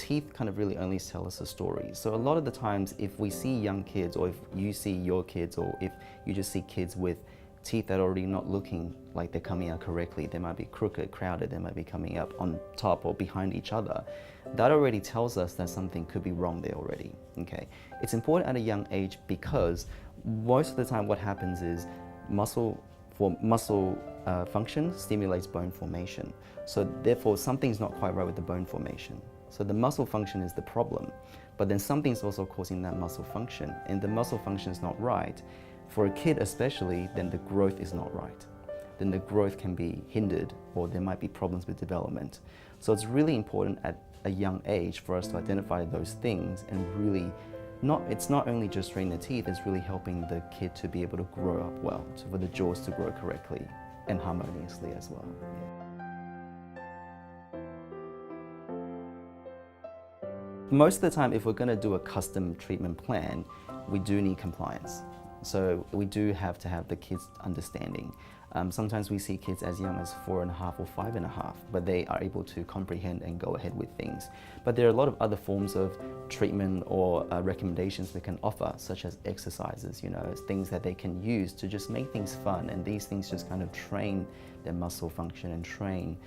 teeth kind of really only tell us a story. So a lot of the times, if we see young kids, or if you see your kids, or if you just see kids with teeth that are already not looking like they're coming out correctly, they might be crooked, crowded, they might be coming up on top or behind each other, that already tells us that something could be wrong there already, okay? It's important at a young age because most of the time what happens is muscle function stimulates bone formation. So therefore something's not quite right with the bone formation. So the muscle function is the problem, but then something's also causing that muscle function, and the muscle function is not right. For a kid especially, then the growth is not right. Then the growth can be hindered, or there might be problems with development. So it's really important at a young age for us to identify those things and really it's not only just straightening the teeth, it's really helping the kid to be able to grow up well, so for the jaws to grow correctly and harmoniously as well. Most of the time, if we're going to do a custom treatment plan, we do need compliance. So we do have to have the kids understanding. Sometimes we see kids as young as 4.5 or 5.5, but they are able to comprehend and go ahead with things. But there are a lot of other forms of treatment or recommendations they can offer, such as exercises, things that they can use to just make things fun, and these things just kind of train their muscle function and train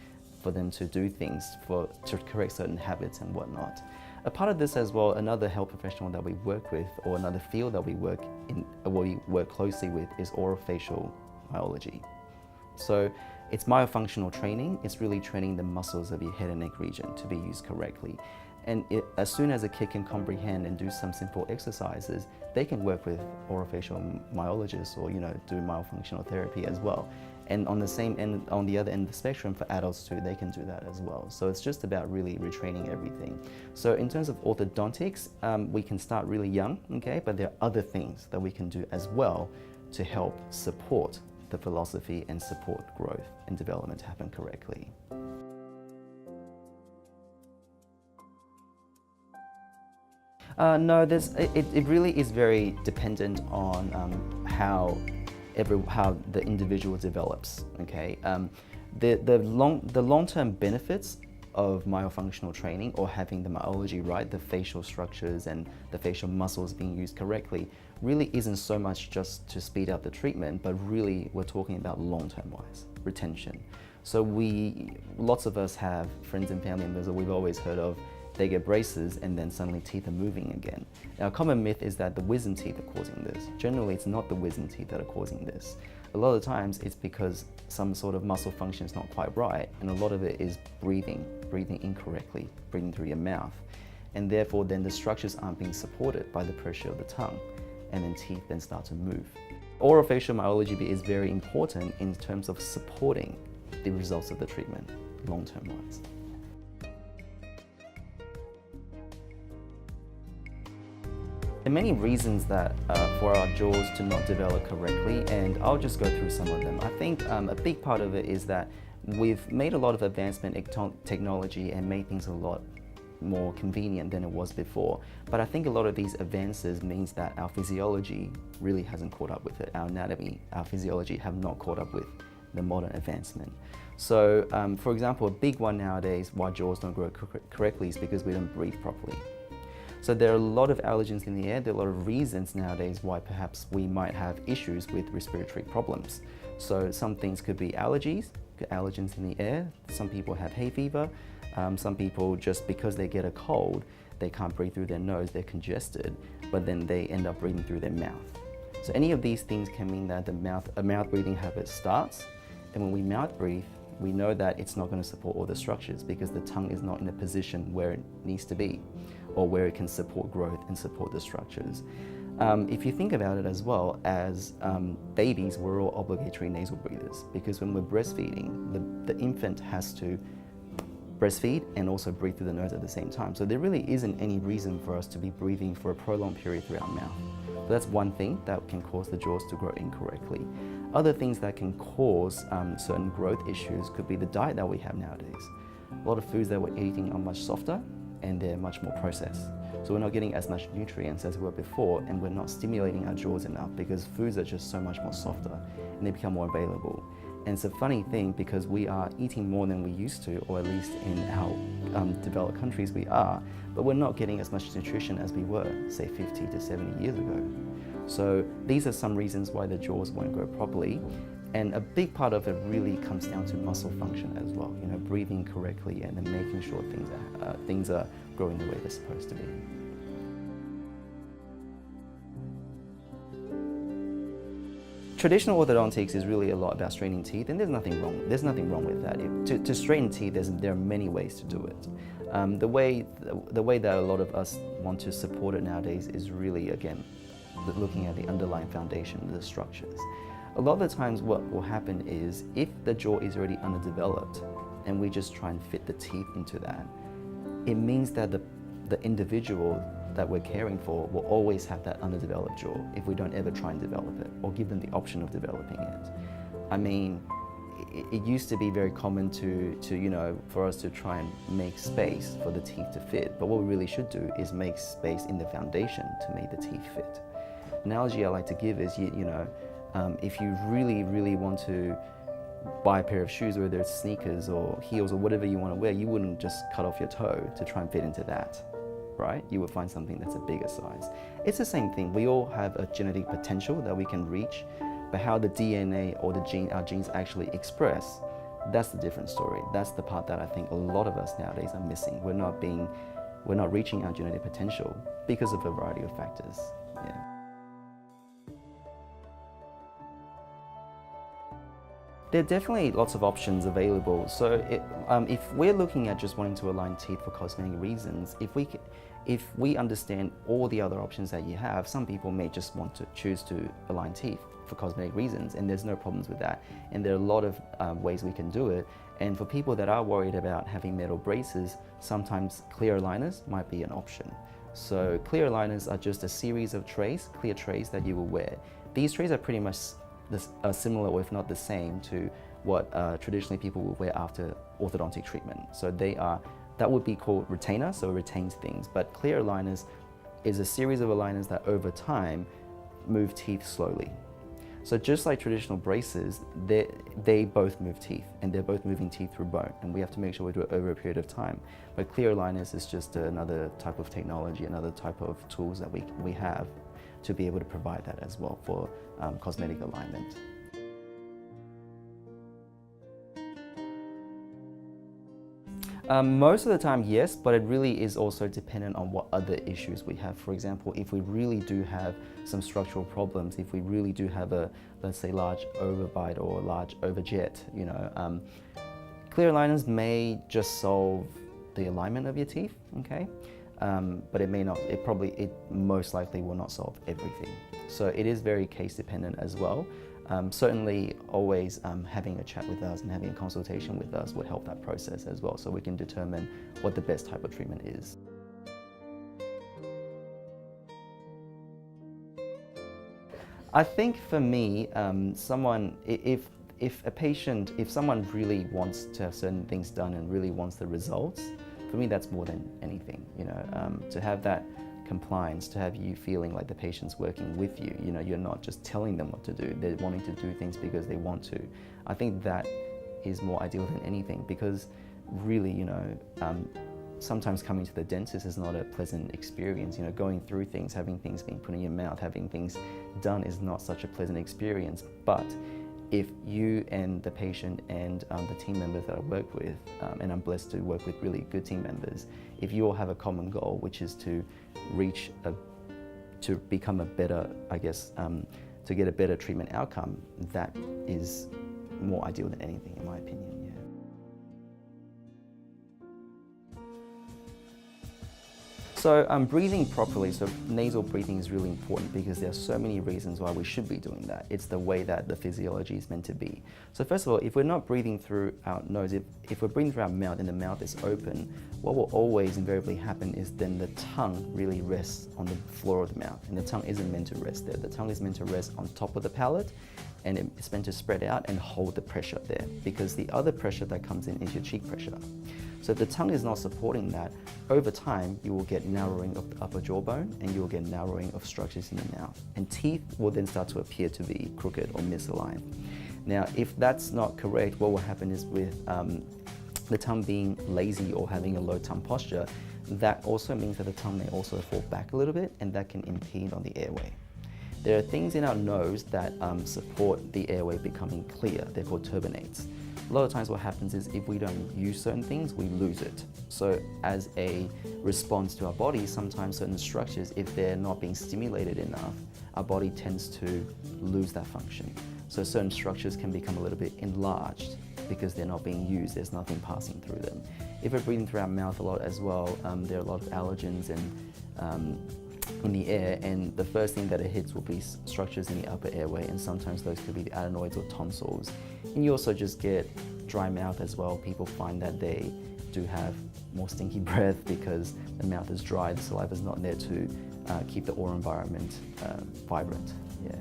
for them to do things to correct certain habits and whatnot. A part of this as well, another health professional that we work with, or another field that we work closely with, is Orofacial Biology. So it's myofunctional training. It's really training the muscles of your head and neck region to be used correctly. And as soon as a kid can comprehend and do some simple exercises, they can work with orofacial myologists or do myofunctional therapy as well. And on the same end, on the other end of the spectrum, for adults too, they can do that as well. So it's just about really retraining everything. So in terms of orthodontics, we can start really young, okay? But there are other things that we can do as well to help support the philosophy and support growth and development to happen correctly. No, it really is very dependent on how the individual develops. Okay, the long-term benefits of myofunctional training, or having the myology right, the facial structures and the facial muscles being used correctly, really isn't so much just to speed up the treatment, but really we're talking about long-term wise retention. So lots of us have friends and family members that we've always heard of. They get braces and then suddenly teeth are moving again. Now, a common myth is that the wisdom teeth are causing this. Generally, it's not the wisdom teeth that are causing this. A lot of the times, it's because some sort of muscle function is not quite right, and a lot of it is breathing incorrectly, breathing through your mouth. And therefore, then the structures aren't being supported by the pressure of the tongue, and then teeth then start to move. Orofacial myology is very important in terms of supporting the results of the treatment, long-term wise. There are many reasons that for our jaws to not develop correctly, and I'll just go through some of them. I think a big part of it is that we've made a lot of advancement in technology and made things a lot more convenient than it was before. But I think a lot of these advances means that our physiology really hasn't caught up with it. Our anatomy, our physiology have not caught up with the modern advancement. So, for example, a big one nowadays why jaws don't grow correctly is because we don't breathe properly. So there are a lot of allergens in the air. There are a lot of reasons nowadays why perhaps we might have issues with respiratory problems. So some things could be allergies, allergens in the air. Some people have hay fever. Some people, just because they get a cold, they can't breathe through their nose, they're congested, but then they end up breathing through their mouth. So any of these things can mean that a mouth breathing habit starts, and when we mouth breathe, we know that it's not going to support all the structures because the tongue is not in a position where it needs to be, or where it can support growth and support the structures. If you think about it as well, as babies, we're all obligatory nasal breathers, because when we're breastfeeding, the infant has to breastfeed and also breathe through the nose at the same time. So there really isn't any reason for us to be breathing for a prolonged period through our mouth. So that's one thing that can cause the jaws to grow incorrectly. Other things that can cause certain growth issues could be the diet that we have nowadays. A lot of foods that we're eating are much softer and they're much more processed. So we're not getting as much nutrients as we were before, and we're not stimulating our jaws enough because foods are just so much more softer and they become more available. And it's a funny thing because we are eating more than we used to, or at least in our developed countries we are, but we're not getting as much nutrition as we were, say 50 to 70 years ago. So these are some reasons why the jaws won't grow properly. And a big part of it really comes down to muscle function as well, breathing correctly and then making sure things are growing the way they're supposed to be. Traditional orthodontics is really a lot about straightening teeth, and there's nothing wrong with that. To straighten teeth, there are many ways to do it. The way that a lot of us want to support it nowadays is really, again, looking at the underlying foundation, the structures. A lot of the times what will happen is if the jaw is already underdeveloped and we just try and fit the teeth into that, it means that the individual that we're caring for will always have that underdeveloped jaw if we don't ever try and develop it or give them the option of developing it. I mean, it used to be very common for us to try and make space for the teeth to fit, but what we really should do is make space in the foundation to make the teeth fit. An analogy I like to give is, if you really want to buy a pair of shoes, whether it's sneakers or heels or whatever you want to wear, you wouldn't just cut off your toe to try and fit into that, right? You would find something that's a bigger size. It's the same thing. We all have a genetic potential that we can reach, but how the DNA or our genes actually express, that's the different story. That's the part that I think a lot of us nowadays are missing. We're not reaching our genetic potential because of a variety of factors. Yeah. There are definitely lots of options available. So if we're looking at just wanting to align teeth for cosmetic reasons, if we understand all the other options that you have, some people may just want to choose to align teeth for cosmetic reasons, and there's no problems with that. And there are a lot of ways we can do it. And for people that are worried about having metal braces, sometimes clear aligners might be an option. So clear aligners are just a series of trays, clear trays that you will wear. These trays are pretty much similar, or if not the same, to what traditionally people will wear after orthodontic treatment. So that would be called retainer, so it retains things. But clear aligners is a series of aligners that over time move teeth slowly. So just like traditional braces, they both move teeth, and they're both moving teeth through bone, and we have to make sure we do it over a period of time. But clear aligners is just another type of technology, another type of tools that we have to be able to provide that as well for cosmetic alignment. Most of the time, yes, but it really is also dependent on what other issues we have. For example, if we really do have some structural problems, if we really do have a, let's say, large overbite or large overjet, clear aligners may just solve the alignment of your teeth, okay? But it may not, it most likely will not solve everything. So it is very case dependent as well. Certainly always having a chat with us and having a consultation with us would help that process as well, so we can determine what the best type of treatment is. I think for me, if someone really wants to have certain things done and really wants the results, for me that's more than anything, to have that compliance, to have you feeling like the patient's working with you, you're not just telling them what to do, they're wanting to do things because they want to. I think that is more ideal than anything, because really, sometimes coming to the dentist is not a pleasant experience. Going through things, having things being put in your mouth, having things done is not such a pleasant experience. But if you and the patient and the team members that I work with, and I'm blessed to work with really good team members, if you all have a common goal, which is to become a better, to get a better treatment outcome, that is more ideal than anything, in my opinion. So breathing properly, so nasal breathing is really important because there are so many reasons why we should be doing that. It's the way that the physiology is meant to be. So first of all, if we're not breathing through our nose, if we're breathing through our mouth and the mouth is open, what will always invariably happen is then the tongue really rests on the floor of the mouth, and the tongue isn't meant to rest there. The tongue is meant to rest on top of the palate, and it's meant to spread out and hold the pressure there, because the other pressure that comes in is your cheek pressure. So if the tongue is not supporting that, over time you will get narrowing of the upper jawbone, and you will get narrowing of structures in the mouth. And teeth will then start to appear to be crooked or misaligned. Now, if that's not correct, what will happen is with the tongue being lazy or having a low tongue posture, that also means that the tongue may also fall back a little bit, and that can impede on the airway. There are things in our nose that support the airway becoming clear. They're called turbinates. A lot of times what happens is if we don't use certain things, we lose it. So as a response to our body, sometimes certain structures, if they're not being stimulated enough, our body tends to lose that function. So certain structures can become a little bit enlarged because they're not being used, there's nothing passing through them. If we're breathing through our mouth a lot as well, there are a lot of allergens and in the air, and the first thing that it hits will be structures in the upper airway, and sometimes those could be the adenoids or tonsils. And you also just get dry mouth as well. People find that they do have more stinky breath because the mouth is dry, the saliva is not there to keep the oral environment vibrant. Yeah.